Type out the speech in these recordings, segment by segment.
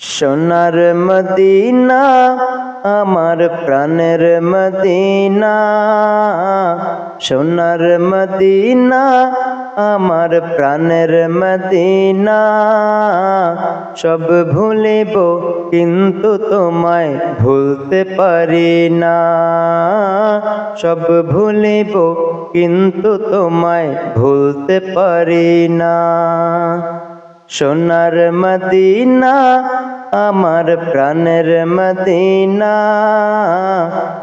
সোনার মদিনা আমার প্রাণের মদিনা, সোনার মদিনা আমার প্রাণের মদিনা। সব ভুলিব কিন্তু তোমায় ভুলতে পারি না, সব ভুলিব কিন্তু তোমায় ভুলতে পারি না। সোনার মদিনা আমার প্রাণের মদিনা,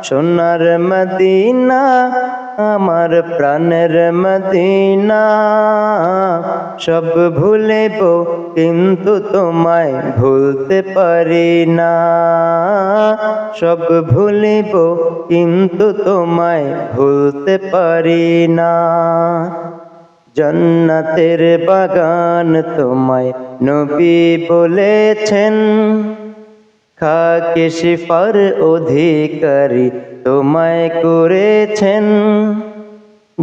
সোনার মদিনা আমার প্রাণের মদিনা। সব ভুলিব কিন্তু তোমায় ভুলতে পারি না, সব ভুলিব কিন্তু তোমায় ভুলতে পারি না। জান্নাতের বাগান তোমায় নবী বলেছেন, খাকে শিফার অধিকারী তোমায় করেছেন।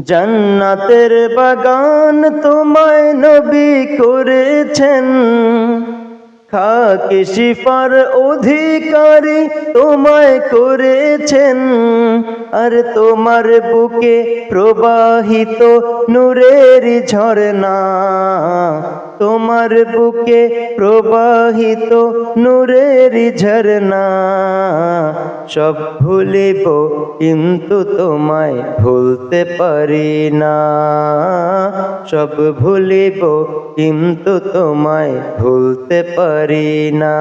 জান্নাতের বাগান তোমায় নবী করেছেন, খাকে শিফার অধিকারী তোমায় করেছেন। আর তোমার বুকে প্রবাহিত নূরের ঝরনা, তোমার বুকে প্রবাহিত নূরের ঝরনা। সব ভুলিব কিন্তু তোমায় ভুলতে পারি না, সব ভুলিব কিন্তু তোমায় ভুলতে পারি না।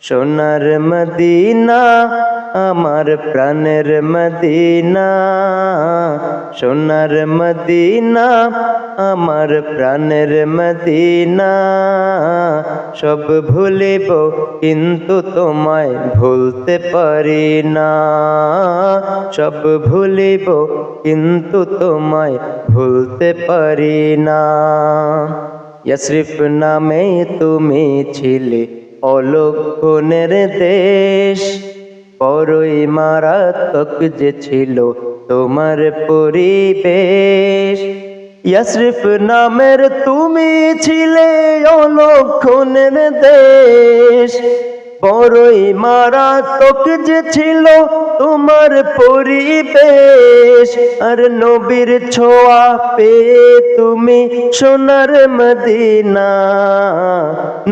সোনার মদিনা আমার প্রাণের মদিনা, সোনার মদিনা আমার প্রাণের মদিনা। সব ভুলিব কিন্তু তোমায় ভুলতে পারি না, সব ভুলিব কিন্তু তোমায় ভুলতে পারি না। ইয়াসরিফ নামে তুমি ছিলে অলক্ষণের দেশ, বড়ই মারাত্মক যে ছিল তোমার পরিবেশ। ইয়াসরিফ নামের তুমি ছিলে অলক্ষণের দেশ, বড়ই মারাত্মক যে ছিল তোমার পরিবেশ। আর নবীর ছোঁয়া পেয়ে তুমি সোনার মদিনা,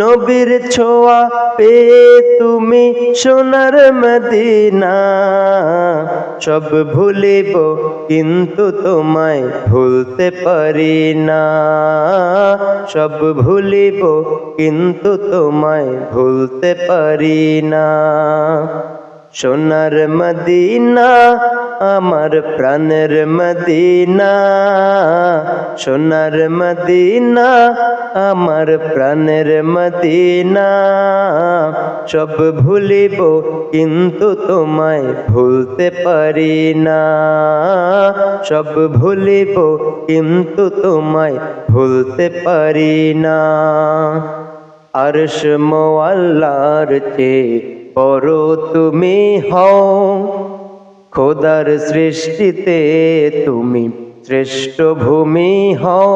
নবীর ছোঁয়া পেয়ে তুমি সোনার মদিনা। সব ভুলিব কিন্তু তোমায় ভুলতে পারি না, সব ভুলিব কিন্তু তোমায় ভুলতে পারি না। সোনার মদিনা আমার প্রাণের মদিনা, সোনার মদিনা আমার প্রাণের মদিনা। সব ভুলিব কিন্তু তোমায় ভুলতে পারি না, সব ভুলিব কিন্তু তোমায় ভুলতে পারি না। আরশ মোয়াল্লার চেয়ে বড় তুমি হও, খোদার সৃষ্টিতে তুমি শ্রেষ্ঠ ভূমি হও।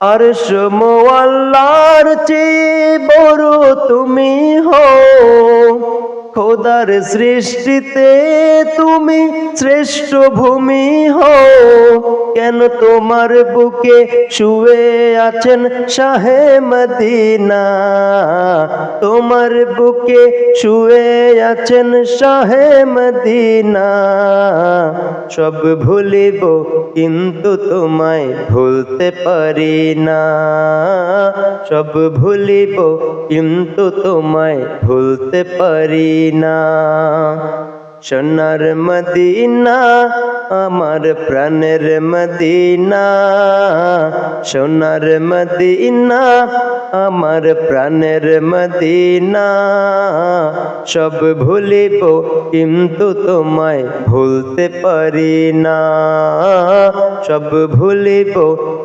আরশ মোয়াল্লার চেয়ে বড় তুমি হও, খোদার সৃষ্টিতে তুমি শ্রেষ্ঠ ভূমি হও। কেন তোমার বুকে শুয়ে আছেন শাহে মদিনা, তোমার বুকে শুয়ে আছেন শাহে মদিনা। সব ভুলিব কিন্তু তোমায় ভুলতে পারি না, সব ভুলিব কিন্তু তোমায় ভুলতে পারি না। সোনার মদিনা আমার প্রাণের মদিনা, সোনার মদিনা আমার প্রাণের মদিনা। সব ভুলিব কিন্তু তোমায় ভুলতে পারি না, সব ভুলিব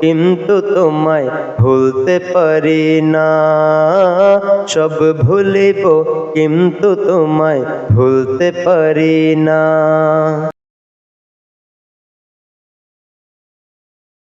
কিন্তু তোমায় ভুলতে পারি না, সব ভুলিব কিন্তু তোমায় ভুলতে পারি না।